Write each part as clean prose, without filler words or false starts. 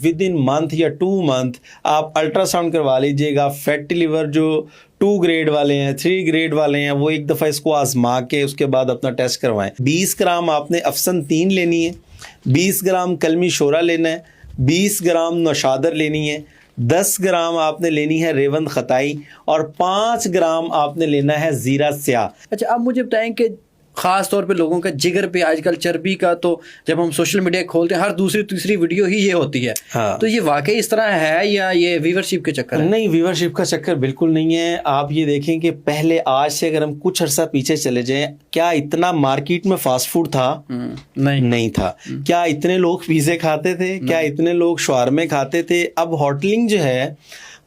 With in month یا 2 month آپ ultra sound کروا لیجیے گا. فیٹی لیور جو 2 گریڈ والے ہیں 3 گریڈ والے ہیں وہ ایک دفعہ اس کو آزما کے اس کے بعد اپنا ٹیسٹ کروائیں. 20 گرام آپ نے افسن 3 لینی ہے, 20 گرام کلمی شورا لینا ہے, 20 گرام نوشادر لینی ہے, 10 گرام آپ نے لینی ہے ریوند خطائی اور 5 گرام آپ نے لینا ہے زیرہ سیاہ. اچھا آپ مجھے بتائیں کہ خاص طور پہ لوگوں کا جگر پہ آج کل چربی کا, تو جب ہم سوشل میڈیا کھولتے ہیں ہر دوسری تیسری ویڈیو ہی یہ ہوتی ہے, تو یہ واقعی اس طرح ہے یا یہ ویورشپ کے چکر ہے؟ نہیں, ویورشپ کا چکر بالکل نہیں ہے. آپ یہ دیکھیں کہ پہلے آج سے اگر ہم کچھ عرصہ پیچھے چلے جائیں, کیا اتنا مارکیٹ میں فاسٹ فوڈ تھا؟ نہیں تھا. کیا اتنے لوگ پیزے کھاتے تھے؟ کیا اتنے لوگ شاورمے کھاتے تھے؟ اب ہوٹلنگ جو ہے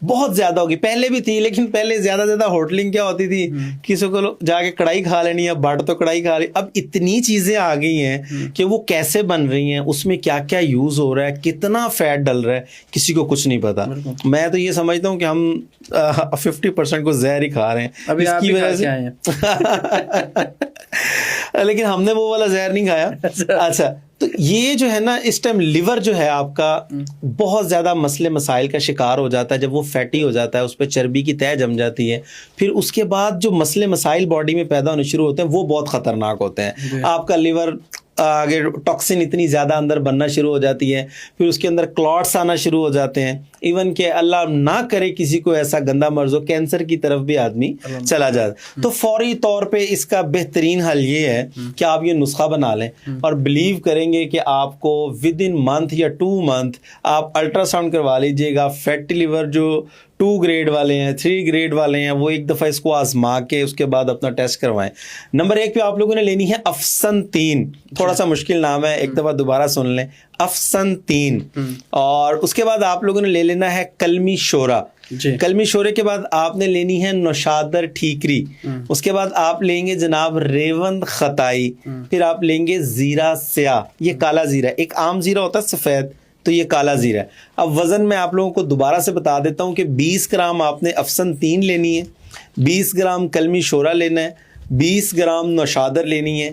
بہت زیادہ ہوگی. پہلے بھی تھی لیکن پہلے زیادہ ہوٹلنگ کیا ہوتی تھی, کسی کو جا کے کڑھائی کھا لینی ہے, بٹ تو کڑھائی کھا لی. اب اتنی چیزیں آ گئی ہیں کہ وہ کیسے بن رہی ہیں, اس میں کیا کیا یوز ہو رہا ہے, کتنا فیٹ ڈل رہا ہے, کسی کو کچھ نہیں پتا. میں تو یہ سمجھتا ہوں کہ ہم 50% کو زہر ہی کھا رہے ہیں اس کی وجہ سے. لیکن ہم نے وہ والا زہر نہیں کھایا. اچھا, تو یہ جو ہے نا اس ٹائم لیور جو ہے آپ کا بہت زیادہ مسئلے مسائل کا شکار ہو جاتا ہے. جب وہ فیٹی ہو جاتا ہے, اس پہ چربی کی تہ جم جاتی ہے, پھر اس کے بعد جو مسئلے مسائل باڈی میں پیدا ہونے شروع ہوتے ہیں وہ بہت خطرناک ہوتے ہیں. آپ کا لیور آگے ٹاکسن اتنی زیادہ اندر بننا شروع ہو جاتی ہے, پھر اس کے اندر کلاٹس آنا شروع ہو جاتے ہیں. ایون کہ اللہ نہ کرے کسی کو ایسا گندا مرض ہو, کینسر کی طرف بھی آدمی چلا جاتا. تو فوری طور پہ اس کا بہترین حل یہ ہے کہ آپ یہ نسخہ بنا لیں اور بلیو کریں گے کہ آپ کو ود ان منتھ یا 2 منتھ آپ الٹرا ساؤنڈ کروا لیجیے گا. فیٹی لیور جو 2 گریڈ والے ہیں 3 گریڈ والے ہیں وہ ایک دفعہ اس کو آزما کے اس کے بعد اپنا ٹیسٹ کروائیں. نمبر 1 پہ آپ لوگوں نے لینی ہے افسن 3. تھوڑا سا مشکل نام ہے, ایک دفعہ دوبارہ سن لیں, افسن 3. اور اس کے بعد آپ لوگوں نے لے لینا ہے کلمی شورا. کلمی شورے کے بعد آپ نے لینی ہے نوشادر ٹھیکری. اس کے بعد آپ لیں گے جناب ریوند خطائی. پھر آپ لیں گے زیرہ سیاہ, یہ کالا زیرہ. ایک عام زیرہ ہوتا ہے سفید, تو یہ کالا زیرہ ہے. اب وزن میں آپ لوگوں کو دوبارہ سے بتا دیتا ہوں کہ 20 گرام آپ نے افسن 3 لینی ہے, 20 گرام کلمی شورا لینا ہے, 20 گرام نوشادر لینی ہے,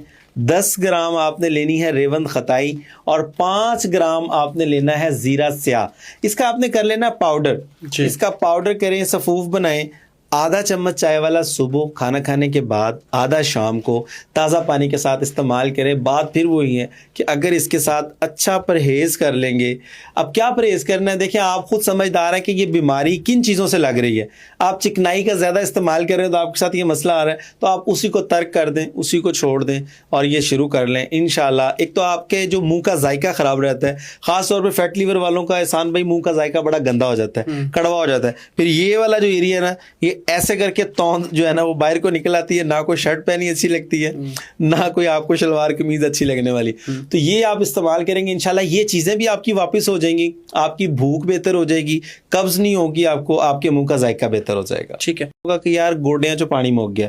10 گرام آپ نے لینی ہے ریوند خطائی اور 5 گرام آپ نے لینا ہے زیرہ سیاہ. اس کا آپ نے کر لینا پاؤڈر. اس کا پاؤڈر کریں, صفوف بنائیں. آدھا چمچ چائے والا صبح کھانا کھانے کے بعد, آدھا شام کو تازہ پانی کے ساتھ استعمال کریں. بات پھر وہی ہے کہ اگر اس کے ساتھ اچھا پرہیز کر لیں گے. اب کیا پرہیز کرنا ہے, دیکھیں آپ خود سمجھدار ہیں کہ یہ بیماری کن چیزوں سے لگ رہی ہے. آپ چکنائی کا زیادہ استعمال کر رہے ہیں تو آپ کے ساتھ یہ مسئلہ آ رہا ہے, تو آپ اسی کو ترک کر دیں, اسی کو چھوڑ دیں اور یہ شروع کر لیں انشاءاللہ. ایک تو آپ کے جو منہ کا ذائقہ خراب رہتا ہے, خاص طور پہ فیٹ لیور والوں کا, احسان بھائی, منہ کا ذائقہ بڑا گندا ہو جاتا ہے, کڑوا ہو جاتا ہے. پھر یہ والا جو ایریا ہے نا, یہ ایسے کر کے توند جو ہے نا وہ باہر کو نکل آتی ہے. نہ کوئی شرٹ پہنی اچھی لگتی ہے, نہ کوئی آپ کو شلوار قمیض اچھی لگنے والی. تو یہ آپ استعمال کریں گے انشاءاللہ, یہ چیزیں بھی آپ کی واپس ہو جائیں گی. آپ کی بھوک بہتر ہو جائے گی, قبض نہیں ہوگی آپ کو, آپ کے منہ کا ذائقہ بہتر ہو جائے گا. ٹھیک ہے, ہوگا کہ یار گوڈیاں چو پانی مک گیا,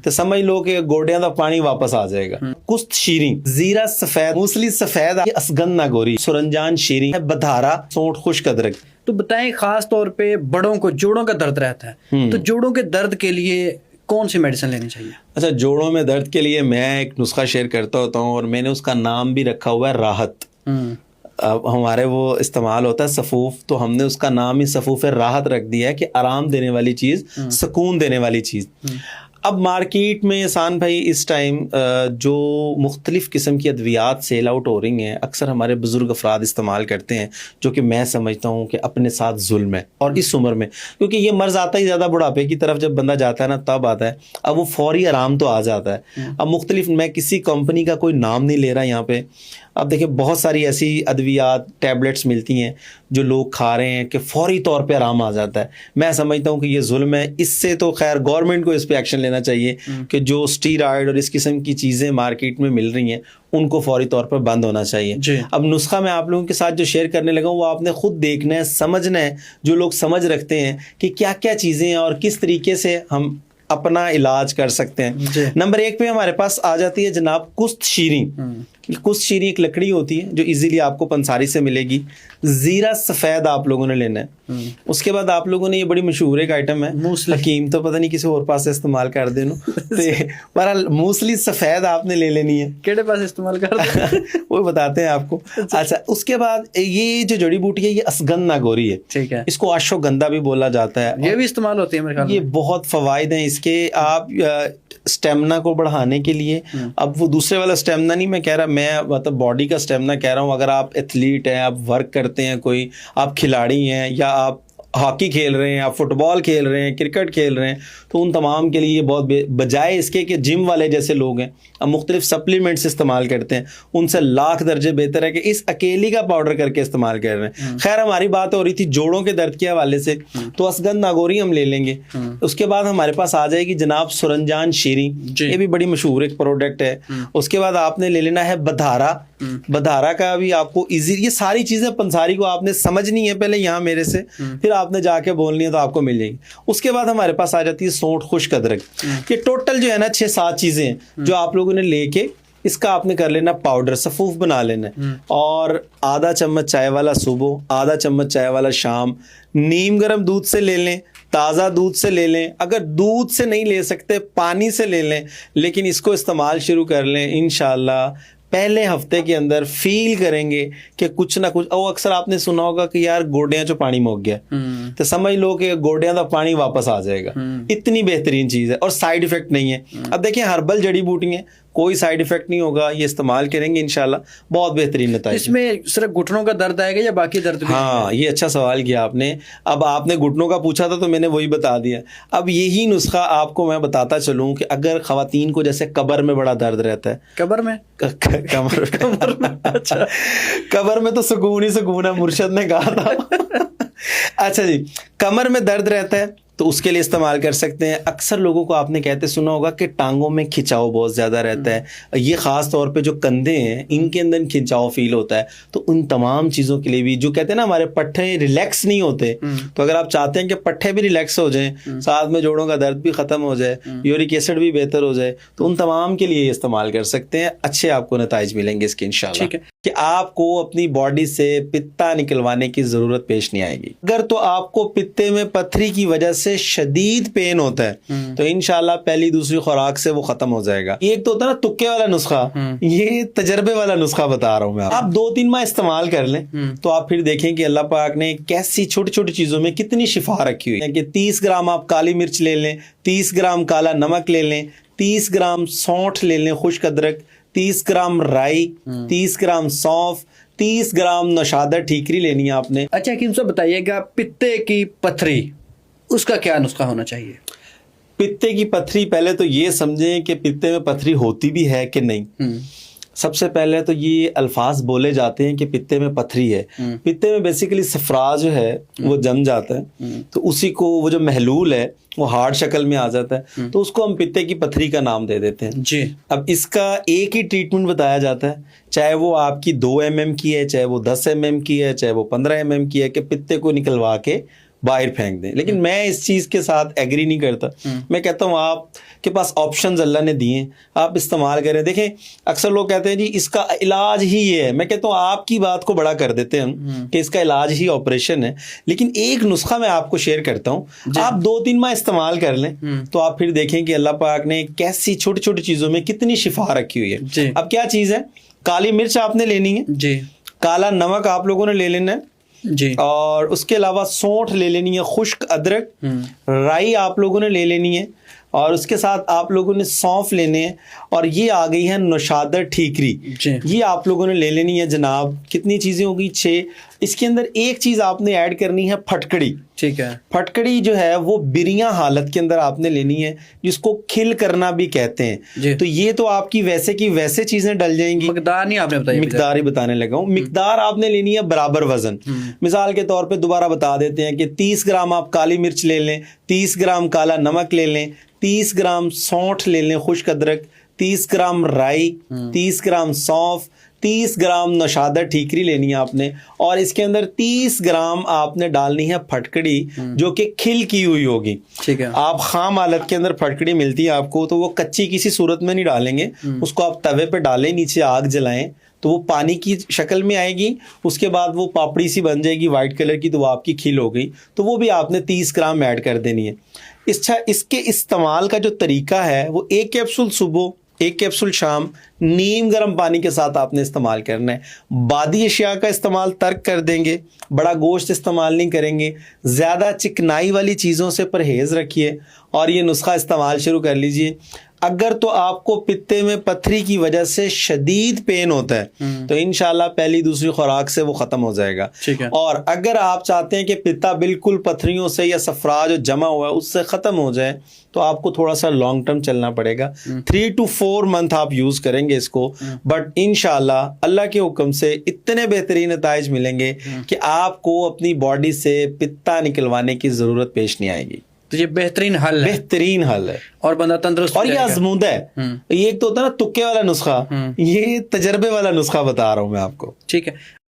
تو سمجھ لو کہ گوڈیاں دا پانی واپس آ جائے گا. کست شیریں, زیرہ سفید, موسلی سفید, اسگن ناگوری, سرنجان شیریں, بدھارا, سونٹ خشک ادرک. تو بتائیں خاص طور پہ بڑوں کو جوڑوں کا درد رہتا ہے, تو جوڑوں کے درد کے لیے کون سی میڈیسن لینی چاہیے؟ اچھا, جوڑوں میں درد کے لیے میں ایک نسخہ شیئر کرتا ہوتا ہوں اور میں نے اس کا نام بھی رکھا ہوا ہے راحت. ہمارے وہ استعمال ہوتا ہے صفوف, تو ہم نے اس کا نام ہی صفوف راحت رکھ دیا ہے کہ آرام دینے والی چیز, سکون دینے والی چیز. اب مارکیٹ میں احسان بھائی اس ٹائم جو مختلف قسم کی ادویات سیل آؤٹ ہو رہی ہیں, اکثر ہمارے بزرگ افراد استعمال کرتے ہیں, جو کہ میں سمجھتا ہوں کہ اپنے ساتھ ظلم ہے. اور اس عمر میں, کیونکہ یہ مرض آتا ہی زیادہ بڑھاپے کی طرف جب بندہ جاتا ہے نا تب آتا ہے. اب وہ فوری آرام تو آ جاتا ہے. اب مختلف, میں کسی کمپنی کا کوئی نام نہیں لے رہا یہاں پہ. اب دیکھیں بہت ساری ایسی ادویات, ٹیبلٹس ملتی ہیں جو لوگ کھا رہے ہیں کہ فوری طور پہ آرام آ جاتا ہے. میں سمجھتا ہوں کہ یہ ظلم ہے. اس سے تو خیر گورنمنٹ کو اس پہ ایکشن لینا چاہیے کہ جو اسٹیرائڈ اور اس قسم کی چیزیں مارکیٹ میں مل رہی ہیں ان کو فوری طور پر بند ہونا چاہیے. اب نسخہ میں آپ لوگوں کے ساتھ جو شیئر کرنے لگا ہوں وہ آپ نے خود دیکھنا ہے, سمجھنا ہے. جو لوگ سمجھ رکھتے ہیں کہ کیا کیا چیزیں ہیں اور کس طریقے سے ہم اپنا علاج کر سکتے ہیں. نمبر 1 پہ ہمارے پاس آ جاتی ہے جناب کست شیریں. کس شیریں ایک لکڑی ہوتی ہے جو ایزیلی آپ کو پنساری سے ملے گی. زیرہ سفید آپ لوگوں نے لینا ہے. اس کے بعد آپ لوگوں نے یہ بڑی مشہور ایک آئٹم ہے حکیم تو پتہ نہیں کسی اور پاس سے استعمال کر دینو بہرحال موسلی سفید آپ نے لے لینی ہے. کیڑے پاس استعمال کر دیں وہ بتاتے ہیں آپ کو. اچھا اس کے بعد یہ جو جڑی بوٹی ہے یہ اسگن ناگوری ہے. ٹھیک ہے. اس کو اشوگندھا بھی بولا جاتا ہے. یہ بھی استعمال ہوتی ہے میرے خیال میں. یہ بہت فوائد ہیں اس کے. آپ اسٹیمنا کو بڑھانے کے لیے, اب وہ دوسرے والا اسٹیمنا نہیں میں کہہ رہا, میں مطلب باڈی کا اسٹیمنا کہہ رہا ہوں. اگر آپ ایتھلیٹ ہیں, آپ ورک کرتے ہیں, کوئی آپ کھلاڑی ہیں, یا آپ ہاکی کھیل رہے ہیں, آپ فٹ بال کھیل رہے ہیں, کرکٹ کھیل رہے ہیں, تو ان تمام کے لیے یہ بہت بجائے اس کے کہ جم والے جیسے لوگ ہیں اب مختلف سپلیمنٹس استعمال کرتے ہیں, ان سے لاکھ درجے بہتر ہے کہ اس اکیلی کا پاؤڈر کر کے استعمال کر رہے ہیں. خیر ہماری بات ہو رہی تھی جوڑوں کے درد کے حوالے سے, تو اسگن ناگوری ہم لے لیں گے. اس کے بعد ہمارے پاس آ جائے گی جناب سرنجان شیریں, یہ بھی بڑی مشہور ایک پروڈکٹ ہے. اس کے بعد آپ نے لے لینا ہے بدھارا. بدھارا کا بھی آپ کو ایزی, یہ ساری چیزیں پنساری کو آپ نے سمجھنی ہے پہلے یہاں میرے سے, پھر آپ نے جا کے بولنی ہے تو آپ کو مل جائے گی. اس کے بعد ہمارے پاس آ جاتی ہے سونٹ خشک ادرک. یہ ٹوٹل جو ہے نا 6-7 چیزیں ہیں جو آپ لوگوں نے لے کے اس کا آپ نے کر لینا پاؤڈر, سفوف بنا لینا ہے. اور آدھا چمچ چائے والا صبح, آدھا چمچ چائے والا شام. نیم گرم دودھ سے لے لیں, تازہ دودھ سے لے لیں, اگر دودھ سے نہیں لے سکتے پانی سے لے لیں, لیکن اس کو استعمال شروع کر لیں. انشاءاللہ پہلے ہفتے کے اندر فیل کریں گے کہ کچھ نہ کچھ. او اکثر آپ نے سنا ہوگا کہ یار گوڈیاں چو پانی موک گیا, تو سمجھ لو کہ گوڈیاں دا پانی واپس آ جائے گا. اتنی بہترین چیز ہے اور سائیڈ ایفیکٹ نہیں ہے. اب دیکھیں ہربل جڑی بوٹی ہیں, کوئی سائیڈ ایفیکٹ نہیں ہوگا, یہ استعمال کریں گے انشاءاللہ بہت بہترین نتائج. اس میں صرف گھٹنوں کا درد آئے گا یا باقی درد بھی؟ ہاں یہ اچھا سوال کیا آپ نے. اب آپ نے گھٹنوں کا پوچھا تھا تو میں نے وہی بتا دیا. اب یہی نسخہ آپ کو میں بتاتا چلوں کہ اگر خواتین کو جیسے کمر میں بڑا درد رہتا ہے, کمر میں کمر میں تو سکون ہی سکون ہے, مرشد نے کہا تھا. اچھا جی, کمر میں درد رہتا ہے تو اس کے لیے استعمال کر سکتے ہیں. اکثر لوگوں کو آپ نے کہتے سنا ہوگا کہ ٹانگوں میں کھنچاؤ بہت زیادہ رہتا ہے. یہ خاص طور پہ جو کندھے ہیں ان کے اندر کھنچاؤ فیل ہوتا ہے, تو ان تمام چیزوں کے لیے بھی جو کہتے ہیں نا ہمارے پٹھے ریلیکس نہیں ہوتے, تو اگر آپ چاہتے ہیں کہ پٹھے بھی ریلیکس ہو جائیں, ساتھ میں جوڑوں کا درد بھی ختم ہو جائے, یورک ایسڈ بھی بہتر ہو جائے, تو ان تمام کے لیے یہ استعمال کر سکتے ہیں. اچھے آپ کو نتائج ملیں گے اس کے انشاءاللہ. ٹھیک ہے کہ آپ کو اپنی باڈی سے پتا نکلوانے کی ضرورت پیش نہیں آئے گی. اگر تو آپ کو پتے میں پتھری کی وجہ سے شدید پین ہوتا ہے تو انشاءاللہ پہلی دوسری خوراک سے وہ ختم ہو جائے گا. ایک تو ہوتا ہے نا تکے والا نسخہ, یہ تجربے والا نسخہ بتا رہا ہوں میں. آپ 2-3 ماہ استعمال کر لیں تو آپ پھر دیکھیں کہ اللہ پاک نے کیسی چھوٹی چھوٹی چیزوں میں کتنی شفا رکھی ہوئی ہے. کہ 30 گرام آپ کالی مرچ لے لیں, 30 گرام کالا نمک لے لیں, 30 گرام سونٹھ لے لیں خشک ادرک, 30 گرام رائی, 30 گرام سونف, 30 گرام نوشادر ٹھیکری لینی ہے آپ نے. اچھا حکیم صاحب بتائیے گا پتے کی پتھری, اس کا کیا نسخہ ہونا چاہیے؟ پتے کی پتھری, پہلے تو یہ سمجھیں کہ پتے میں پتھری ہوتی بھی ہے کہ نہیں. سب سے پہلے تو یہ الفاظ بولے جاتے ہیں کہ پتے میں پتھری ہے. پتے میں بیسیکلی صفرا جو ہے وہ جم جاتا ہے, تو اسی کو وہ جو محلول ہے وہ ہارڈ شکل میں آ جاتا ہے, تو اس کو ہم پتے کی پتھری کا نام دے دیتے ہیں. جی. اب اس کا ایک ہی ٹریٹمنٹ بتایا جاتا ہے, چاہے وہ آپ کی 2 mm کی ہے, چاہے وہ 10 mm کی ہے, چاہے وہ 15 mm کی ہے, کہ پتے کو نکلوا کے باہر پھینک دیں. لیکن میں اس چیز کے ساتھ ایگری نہیں کرتا. میں کہتا ہوں آپ کے پاس آپشنز اللہ نے دیے, آپ استعمال کریں. دیکھیں اکثر لوگ کہتے ہیں جی اس کا علاج ہی یہ ہے. میں کہتا ہوں آپ کی بات کو بڑا کر دیتے ہیں کہ اس کا علاج ہی آپریشن ہے. لیکن ایک نسخہ میں آپ کو شیئر کرتا ہوں, آپ 2-3 ماہ استعمال کر لیں تو آپ پھر دیکھیں کہ اللہ پاک نے کیسی چھوٹی چھوٹی چیزوں میں کتنی شفا رکھی ہوئی ہے. اب کیا چیز ہے, کالی مرچ آپ نے لینی ہے جی, کالا نمک آپ لوگوں نے لے لینا ہے جی, اور اس کے علاوہ سونٹھ لے لینی ہے, خشک ادرک, رائی آپ لوگوں نے لے لینی ہے, اور اس کے ساتھ آپ لوگوں نے سونف لینے ہیں, اور یہ آ گئی ہے نوشادر ٹھیکری, یہ آپ لوگوں نے لے لینی ہے جناب. کتنی چیزیں ہوگی 6. اس کے اندر ایک چیز آپ نے ایڈ کرنی ہے پھٹکڑی. ٹھیک ہے, پھٹکڑی جو ہے وہ بریاں حالت کے اندر آپ نے لینی ہے, جس کو کھل کرنا بھی کہتے ہیں. تو یہ تو آپ کی ویسے کی ویسے چیزیں ڈل جائیں گی. مقدار نہیں آپ نے بتائی, مقدار ہی بتانے لگا ہوں. مقدار آپ نے لینی ہے برابر وزن. مثال کے طور پہ دوبارہ بتا دیتے ہیں کہ 30 گرام آپ کالی مرچ لے لیں, 30 گرام کالا نمک لے لیں, 30 گرام سونٹھ لے لیں خشک ادرک, 30 گرام رائی, 30 گرام سونف, 30 گرام نوشادہ ٹھیکری لینی ہے آپ نے, اور اس کے اندر 30 گرام آپ نے ڈالنی ہے پھٹکڑی جو کہ کھل کی ہوئی ہوگی. ٹھیک ہے. آپ خام حالت کے اندر پھٹکڑی ملتی ہے آپ کو, تو وہ کچی کسی صورت میں نہیں ڈالیں گے, اس کو آپ توے پہ ڈالیں, نیچے آگ جلائیں تو وہ پانی کی شکل میں آئے گی. اس کے بعد وہ پاپڑی سی بن جائے گی وائٹ کلر کی, تو وہ آپ کی کھل ہو گئی. تو وہ بھی آپ نے 30 گرام ایڈ کر دینی ہے. اس کے استعمال کا جو طریقہ ہے وہ 1 کیپسول صبح, 1 کیپسول شام, نیم گرم پانی کے ساتھ آپ نے استعمال کرنا ہے. بادی اشیاء کا استعمال ترک کر دیں گے, بڑا گوشت استعمال نہیں کریں گے, زیادہ چکنائی والی چیزوں سے پرہیز رکھیے, اور یہ نسخہ استعمال شروع کر لیجئے. اگر تو آپ کو پتے میں پتھری کی وجہ سے شدید پین ہوتا ہے تو انشاءاللہ پہلی دوسری خوراک سے وہ ختم ہو جائے گا. اور اگر آپ چاہتے ہیں کہ پتا بالکل پتھریوں سے یا صفرا جو جمع ہوا ہے اس سے ختم ہو جائے, تو آپ کو تھوڑا سا لانگ ٹرم چلنا پڑے گا. 3 to 4 منتھ آپ یوز کریں گے اس کو, بٹ انشاءاللہ اللہ کے حکم سے اتنے بہترین نتائج ملیں گے کہ آپ کو اپنی باڈی سے پتا نکلوانے کی ضرورت پیش نہیں آئے گی. تو یہ بہترین حل ہے, بہترین حل ہے, اور بندہ تندرست, اور یہ آزمودہ ہے. یہ ایک تو ہوتا ہے نا تکے والا نسخہ, یہ تجربے والا نسخہ بتا رہا ہوں میں آپ کو. ٹھیک ہے.